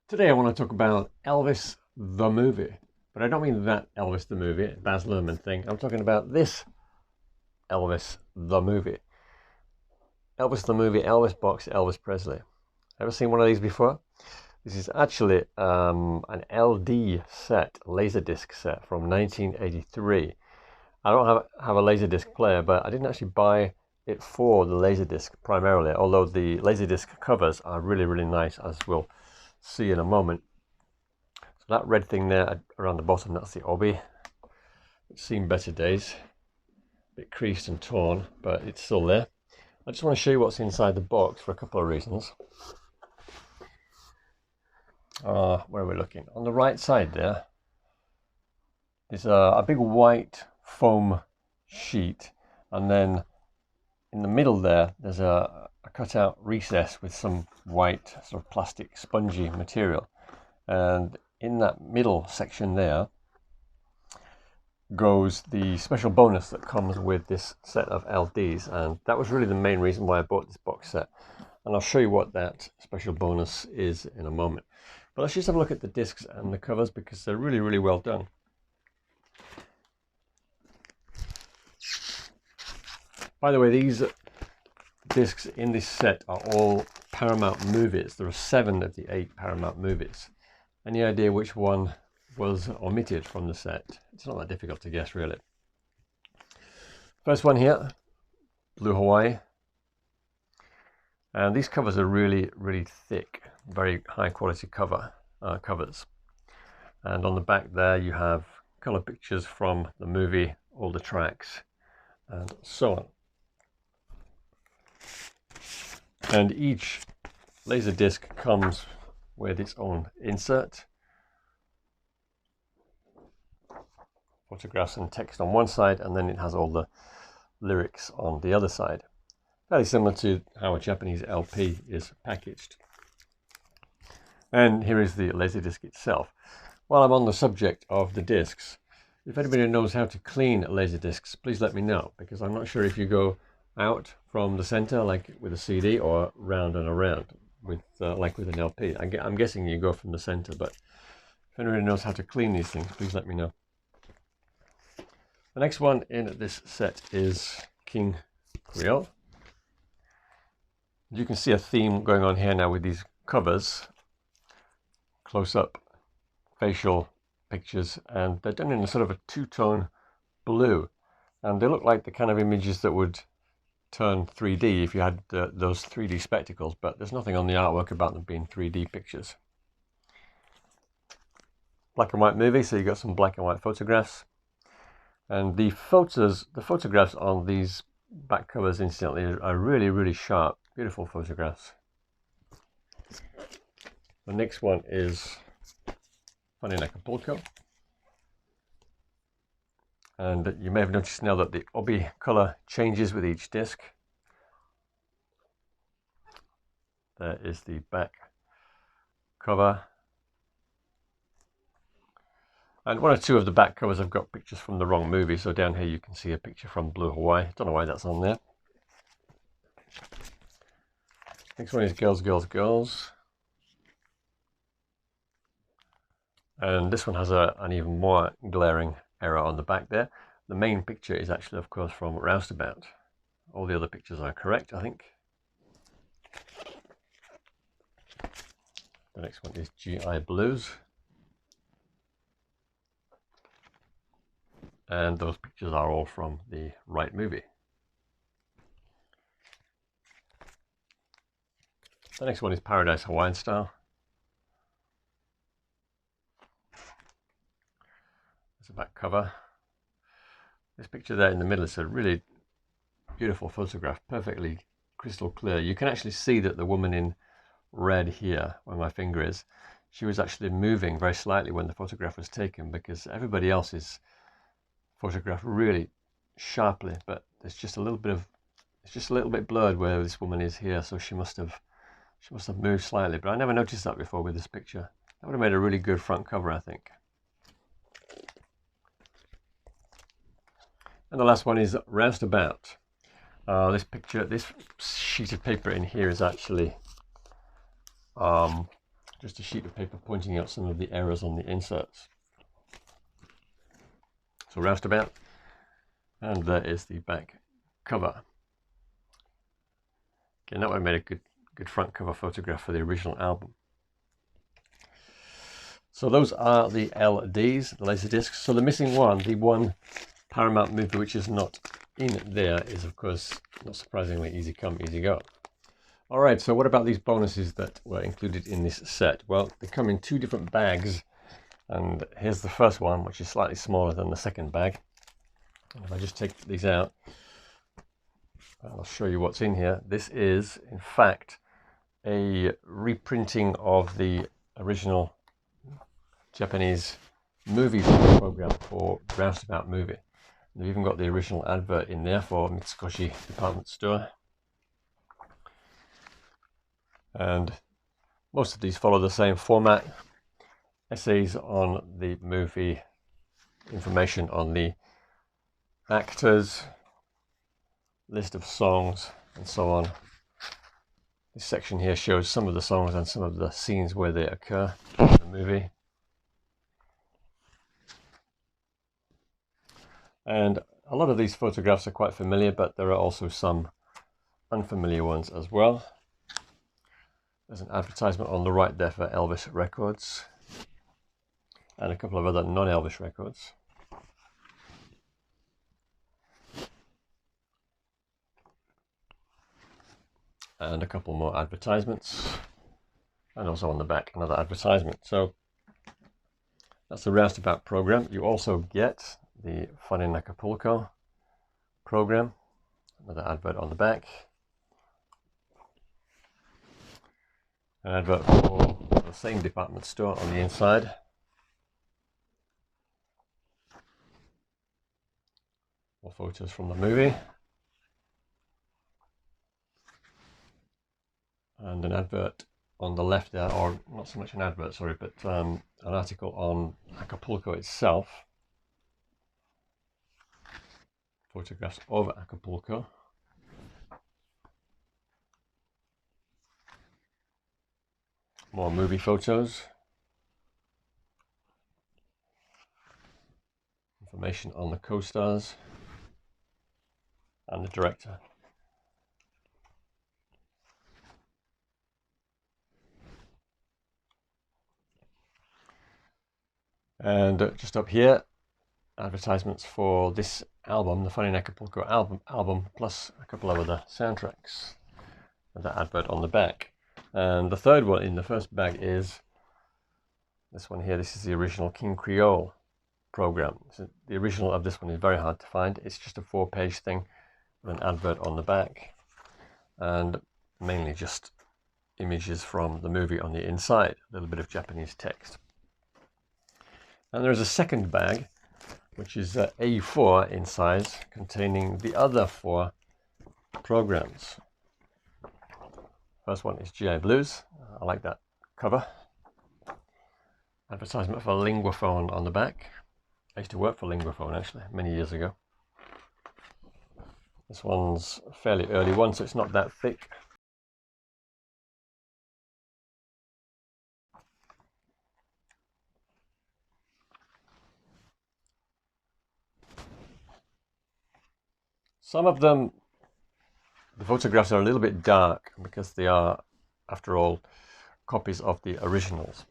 Today I want to talk about Elvis the Movie, but I don't mean that Elvis the Movie, Baz Luhrmann thing. I'm talking about this Elvis the Movie. Elvis the Movie, Elvis box, Elvis Presley. Ever seen one of these before? This is actually an LD set, Laserdisc set from 1983. I don't have a Laserdisc player, but I didn't actually buy it for the Laserdisc primarily, although the Laserdisc covers are really nice, as we'll see in a moment. So that red thing there around the bottom, that's the obi. It's seen better days. A bit creased and torn, but it's still there. I just want to show you what's inside the box for a couple of reasons. Where are we looking? On the right side there, there's a big white foam sheet, and then in the middle there's a cutout recess with some white sort of plastic spongy material, and in that middle section there goes the special bonus that comes with this set of LDs, and that was really the main reason why I bought this box set, and I'll show you what that special bonus is in a moment. But let's just have a look at the discs and the covers, because they're really well done. By the way, these discs in this set are all Paramount movies. There are 7 of the 8 Paramount movies. Any idea which one was omitted from the set? It's not that difficult to guess, really. First one here, Blue Hawaii. And these covers are really thick, very high quality covers. And on the back there you have color pictures from the movie, all the tracks, and so on. And each laser disc comes with its own insert, photographs and text on one side, and then it has all the lyrics on the other side. Fairly similar to how a Japanese LP is packaged. And here is the Laserdisc itself. While I'm on the subject of the discs, if anybody knows how to clean Laserdiscs, please let me know, because I'm not sure if you go out from the center like with a CD or round and around with like with an LP. I'm guessing you go from the center, but if anybody knows how to clean these things, please let me know. The next one in this set is King Creole. You can see a theme going on here now with these covers, close-up facial pictures, and they're done in a sort of a two-tone blue, and they look like the kind of images that would turn 3D if you had those 3D spectacles, but there's nothing on the artwork about them being 3D pictures. Black and white movie, so you got some black and white photographs, and the photographs on these back covers incidentally are really sharp, beautiful photographs. The next one is Fun in Acapulco, and you may have noticed now that the obi color changes with each disc. There is the back cover, and one or two of the back covers have got pictures from the wrong movie, so down here you can see a picture from Blue Hawaii. Don't know why that's on there. Next one is Girls. And this one has an even more glaring error on the back there. The main picture is actually, of course, from Roustabout. All the other pictures are correct, I think. The next one is GI Blues. And those pictures are all from the right movie. The next one is Paradise Hawaiian Style. There's a back cover. This picture there in the middle is a really beautiful photograph, perfectly crystal clear. You can actually see that the woman in red here, where my finger is, she was actually moving very slightly when the photograph was taken, because everybody else is photographed really sharply, but it's just a little bit blurred where this woman is here, so she must have moved slightly, but I never noticed that before with this picture. That would have made a really good front cover, I think. And the last one is Roustabout. This sheet of paper in here is actually just a sheet of paper pointing out some of the errors on the inserts. So roustabout, and there is the back cover. Again, that one made a good front cover photograph for the original album. So those are the LDs, the laser discs. So the missing one, the one Paramount movie which is not in there, is of course, not surprisingly, Easy Come, Easy Go. All right, so what about these bonuses that were included in this set? Well, they come in two different bags, and here's the first one, which is slightly smaller than the second bag. And if I just take these out, I'll show you what's in here. This is, in fact, a reprinting of the original Japanese movie program for Roustabout Movie. They've even got the original advert in there for Mitsukoshi Department Store. And most of these follow the same format. Essays on the movie, information on the actors, list of songs, and so on. This section here shows some of the songs and some of the scenes where they occur in the movie. And a lot of these photographs are quite familiar, but there are also some unfamiliar ones as well. There's an advertisement on the right there for Elvis Records and a couple of other non-Elvis records. And a couple more advertisements, and also on the back another advertisement. So that's the Roustabout program. You also get the Fun in Acapulco program, another advert on the back, an advert for the same department store on the inside, more photos from the movie, and an advert on the left there, or not so much an advert, sorry, but an article on Acapulco itself. Photographs of Acapulco. More movie photos. Information on the co-stars and the director. And just up here, advertisements for this album, the Fun in Acapulco album, plus a couple of other soundtracks. And that advert on the back. And the third one in the first bag is this one here. This is the original King Creole program. So the original of this one is very hard to find. It's just a 4-page thing with an advert on the back, and mainly just images from the movie on the inside, a little bit of Japanese text. And there is a second bag, which is A4 in size, containing the other 4 programs. First one is GI Blues. I like that cover. Advertisement for Linguaphone on the back. I used to work for Linguaphone actually, many years ago. This one's a fairly early one, so it's not that thick. Some of them, the photographs are a little bit dark because they are, after all, copies of the originals.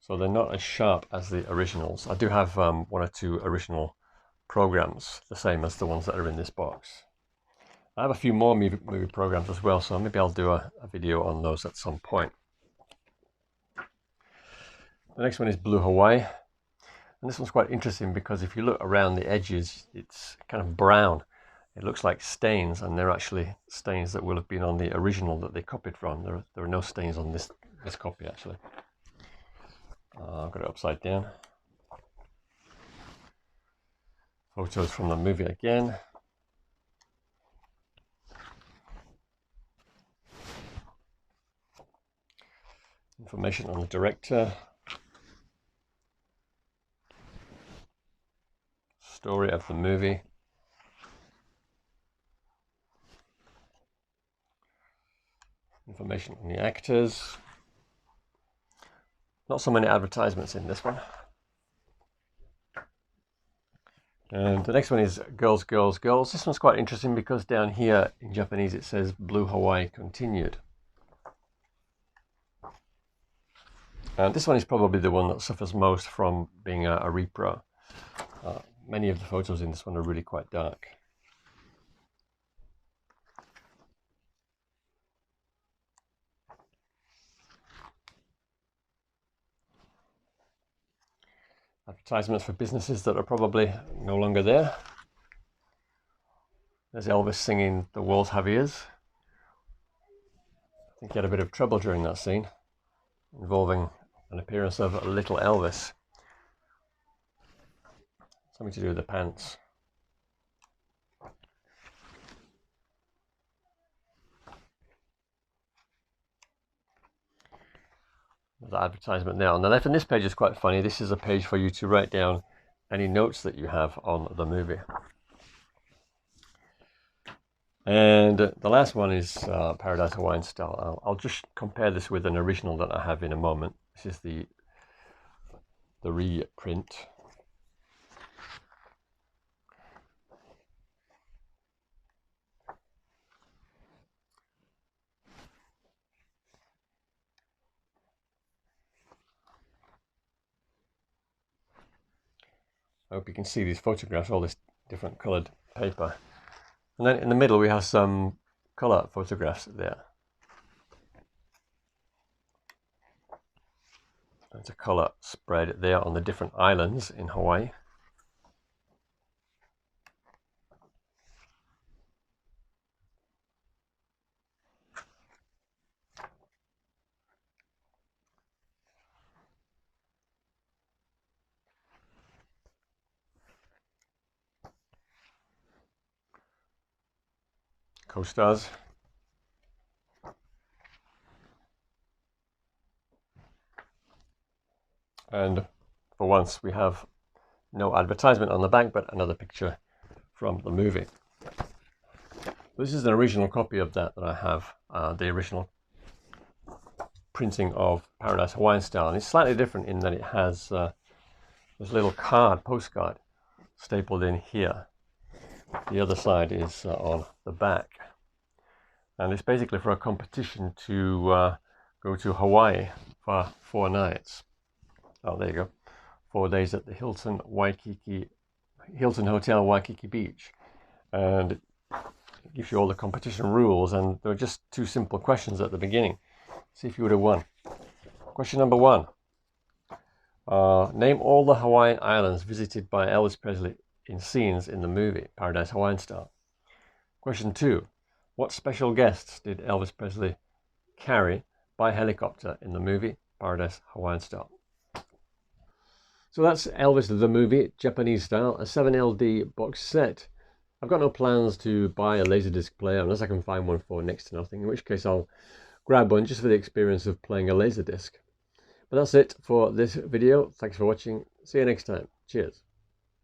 So they're not as sharp as the originals. I do have 1 or 2 original programs, the same as the ones that are in this box. I have a few more movie programs as well, so maybe I'll do a video on those at some point. The next one is Blue Hawaii. And this one's quite interesting because if you look around the edges, it's kind of brown. It looks like stains, and they're actually stains that will have been on the original that they copied from. There are no stains on this copy, actually. I've got it upside down. Photos from the movie again. Information on the director. Story of the movie. Information on the actors. Not so many advertisements in this one. And the next one is Girls, Girls, Girls. This one's quite interesting because down here in Japanese it says Blue Hawaii Continued. And this one is probably the one that suffers most from being a repro. Many of the photos in this one are really quite dark. Advertisements for businesses that are probably no longer there. There's Elvis singing The Walls Have Ears. I think he had a bit of trouble during that scene, involving an appearance of little Elvis. Something to do with the pants. There's an advertisement there on the left, and this page is quite funny. This is a page for you to write down any notes that you have on the movie. And the last one is Paradise Hawaiian Style. I'll just compare this with an original that I have in a moment. This is the reprint. I hope you can see these photographs, all this different coloured paper. And then in the middle we have some colour photographs there. There's a colour spread there on the different islands in Hawaii. Co-stars. And for once we have no advertisement on the back, but another picture from the movie. This is an original copy of that I have, the original printing of Paradise Hawaiian Style. And it's slightly different in that it has this little postcard stapled in here. The other side is on the back. And it's basically for a competition to go to Hawaii for 4 nights. Oh, there you go. 4 days at the Hilton Hotel Waikiki Beach. And it gives you all the competition rules, and there are just 2 simple questions at the beginning. See if you would have won. Question number 1. Name all the Hawaiian islands visited by Elvis Presley in scenes in the movie Paradise Hawaiian Style. Question 2. What special guests did Elvis Presley carry by helicopter in the movie Paradise Hawaiian Style? So that's Elvis the Movie, Japanese style, a 7LD box set. I've got no plans to buy a Laserdisc player unless I can find one for next to nothing, in which case I'll grab one just for the experience of playing a Laserdisc. But that's it for this video. Thanks for watching. See you next time. Cheers.